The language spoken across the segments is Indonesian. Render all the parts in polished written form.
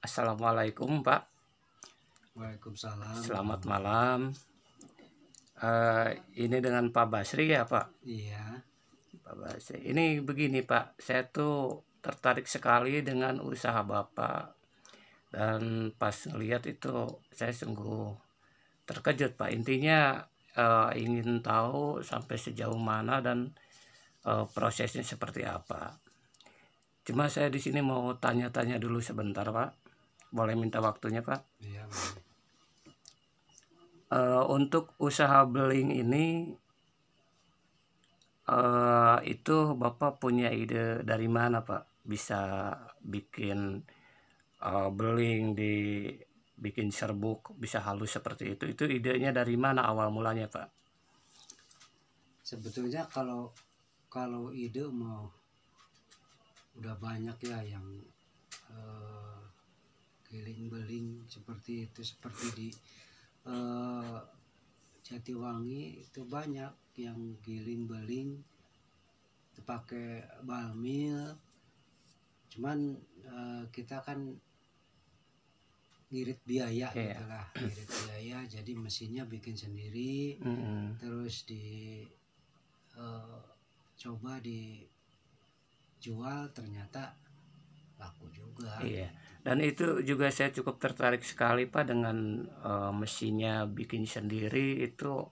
Assalamualaikum Pak, Waalaikumsalam. selamat malam. Ini dengan Pak Basri ya Pak? Iya, Pak Basri. Ini begini Pak, saya tuh tertarik sekali dengan usaha Bapak. Dan pas ngeliat itu saya sungguh terkejut Pak. Intinya ingin tahu sampai sejauh mana dan prosesnya seperti apa. Cuma saya di sini mau tanya-tanya dulu sebentar Pak. Boleh minta waktunya Pak? iya, boleh. Untuk usaha beling ini itu Bapak punya ide dari mana Pak? Bisa bikin beling, dibikin serbuk, bisa halus seperti itu. Itu idenya dari mana awal mulanya Pak? Sebetulnya kalau ide mau udah banyak ya yang giling beling seperti itu, seperti di Jatiwangi itu banyak yang giling beling itu pakai balmil. Cuman kita kan ngirit biaya Iya. gitu lah, ngirit biaya, jadi mesinnya bikin sendiri. Terus coba dijual, ternyata laku juga. Iya. Dan itu juga saya cukup tertarik sekali Pak dengan mesinnya bikin sendiri itu.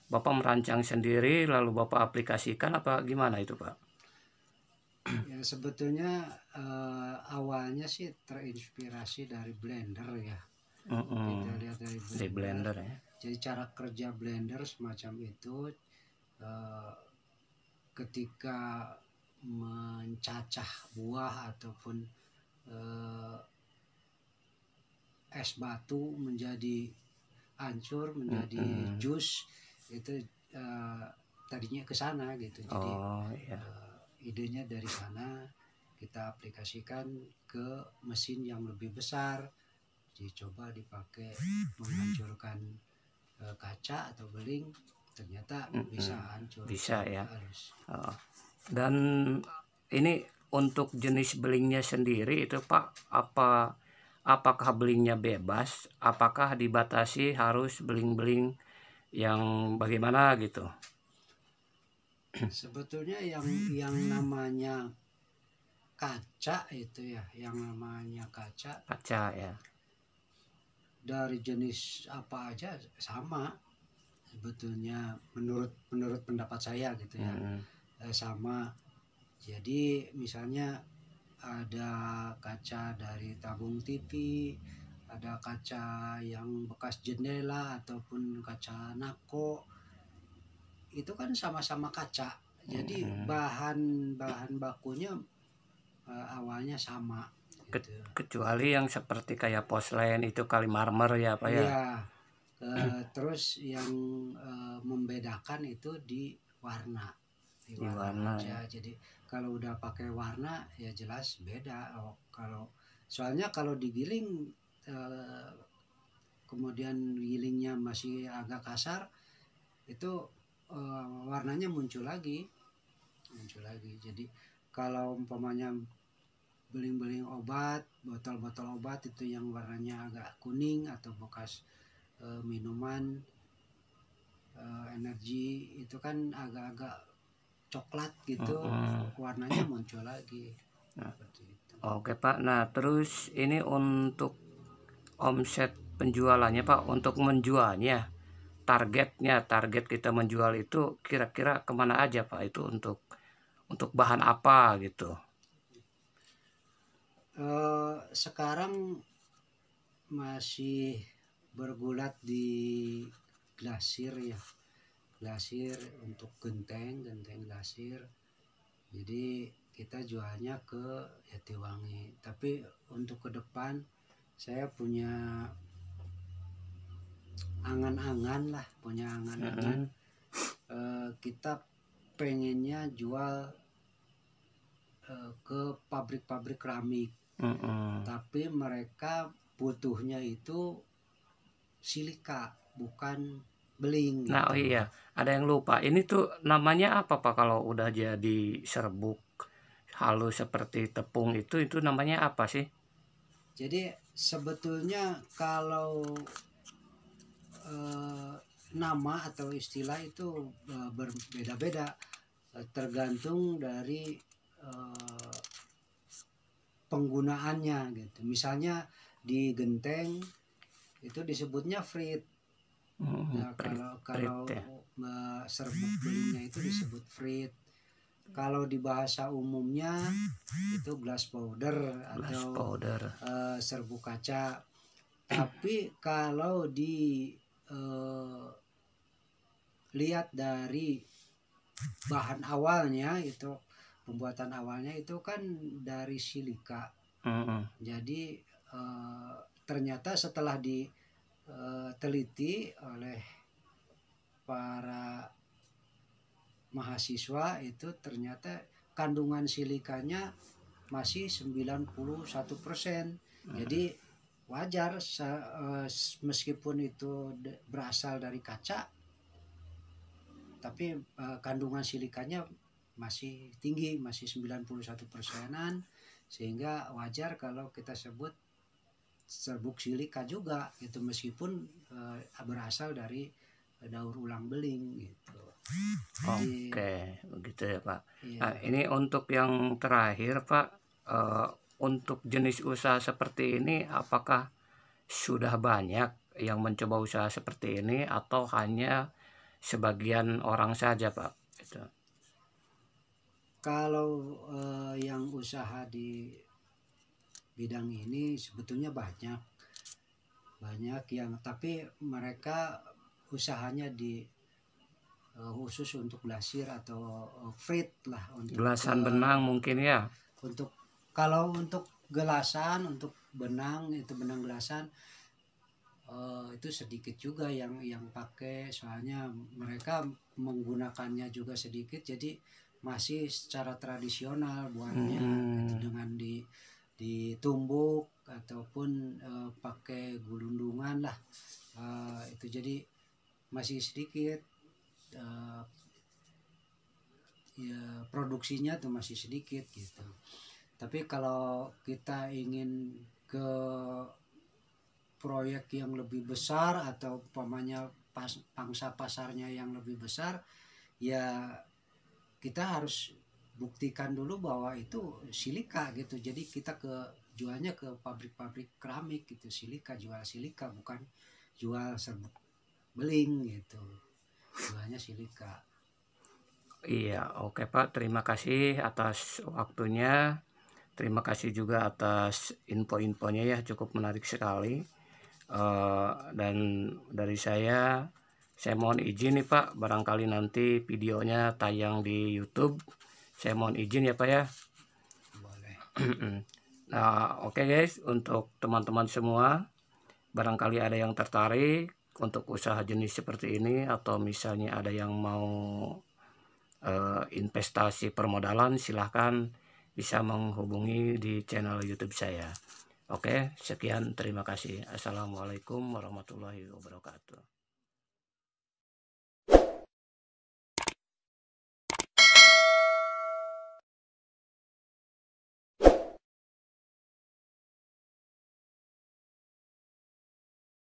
Bapak merancang sendiri lalu Bapak aplikasikan apa gimana itu Pak? Ya sebetulnya awalnya sih terinspirasi dari blender ya. Kita lihat dari Di blender. blender ya. Jadi cara kerja blender semacam itu ketika mencacah buah ataupun es batu menjadi hancur, menjadi jus, itu tadinya ke sana gitu. Jadi iya. idenya dari sana kita aplikasikan ke mesin yang lebih besar, dicoba dipakai menghancurkan kaca atau beling, ternyata bisa hancur, Bisa ya. halus. Dan ini untuk jenis belingnya sendiri itu Pak, apakah belingnya bebas? Apakah dibatasi harus beling-beling yang bagaimana gitu? Sebetulnya yang namanya kaca itu ya, yang namanya kaca ya. dari jenis apa aja sama sebetulnya, menurut pendapat saya gitu ya. Sama. Jadi misalnya ada kaca dari tabung TV, ada kaca yang bekas jendela ataupun kaca nako, itu kan sama-sama kaca. Jadi bahan bakunya awalnya sama gitu. Kecuali yang seperti kayak porselen itu kali marmer ya Pak ya. Iya. Terus yang membedakan itu di warna. Di warna aja. Jadi kalau udah pakai warna ya jelas beda. Soalnya kalau digiling kemudian gilingnya masih agak kasar, itu warnanya muncul lagi. Jadi kalau umpamanya beling-beling obat, botol-botol obat itu yang warnanya agak kuning atau bekas minuman energi, itu kan agak-agak coklat gitu, warnanya muncul lagi. Seperti itu. Oke Pak, nah terus ini untuk omset penjualannya Pak, untuk menjualnya target kita menjual itu kira-kira kemana aja Pak, itu untuk bahan apa gitu? Sekarang masih bergulat di glasir ya, glasir untuk genteng glasir. Jadi kita jualnya ke Jatiwangi, tapi untuk ke depan saya punya angan-angan. Kita pengennya jual ke pabrik-pabrik keramik, tapi mereka butuhnya itu silika, bukan beling. Nah gitu. iya, ada yang lupa, ini tuh namanya apa Pak kalau udah jadi serbuk halus seperti tepung itu namanya apa sih? Jadi sebetulnya kalau nama atau istilah itu berbeda-beda, tergantung dari penggunaannya gitu. Misalnya di genteng itu disebutnya frit. Nah, kalau ya. serbuk belingnya itu disebut frit. Kalau di bahasa umumnya itu glass powder atau serbuk kaca. Tapi kalau lihat dari bahan awalnya itu, pembuatan awalnya itu kan dari silika. Jadi ternyata setelah diteliti oleh para mahasiswa itu ternyata kandungan silikanya masih 91%. Jadi wajar meskipun itu berasal dari kaca, tapi kandungan silikanya masih tinggi, masih 91%-an, sehingga wajar kalau kita sebut serbuk silika juga itu, meskipun berasal dari daur ulang beling gitu. Oke, begitu ya Pak. Iya. Nah, ini untuk yang terakhir Pak, untuk jenis usaha seperti ini apakah sudah banyak yang mencoba usaha seperti ini atau hanya sebagian orang saja Pak? Gitu. Kalau yang usaha di bidang ini sebetulnya banyak yang, tapi mereka usahanya di khusus untuk glasir atau frit lah, untuk Gelasan benang mungkin ya. Kalau untuk gelasan, untuk benang itu benang gelasan itu sedikit juga yang pakai, soalnya mereka menggunakannya juga sedikit, jadi masih secara tradisional buatnya gitu, dengan ditumbuk ataupun pakai gulundungan lah, itu jadi masih sedikit. Ya produksinya tuh masih sedikit gitu. Tapi kalau kita ingin ke proyek yang lebih besar atau umpamanya pangsa pasarnya yang lebih besar, ya kita harus buktikan dulu bahwa itu silika gitu. Jadi kita jualnya ke pabrik-pabrik keramik gitu, jual silika, bukan jual serbuk beling gitu, jualnya silika. Iya, oke Pak, terima kasih atas waktunya. Terima kasih juga atas info-infonya ya, cukup menarik sekali. Dan dari saya mohon izin nih Pak, barangkali nanti videonya tayang di YouTube. Saya mohon izin ya Pak ya. Boleh. Nah, oke guys, untuk teman-teman semua, barangkali ada yang tertarik untuk usaha jenis seperti ini, atau misalnya ada yang mau investasi permodalan, silahkan bisa menghubungi di channel YouTube saya. Oke, sekian, terima kasih. Assalamualaikum warahmatullahi wabarakatuh.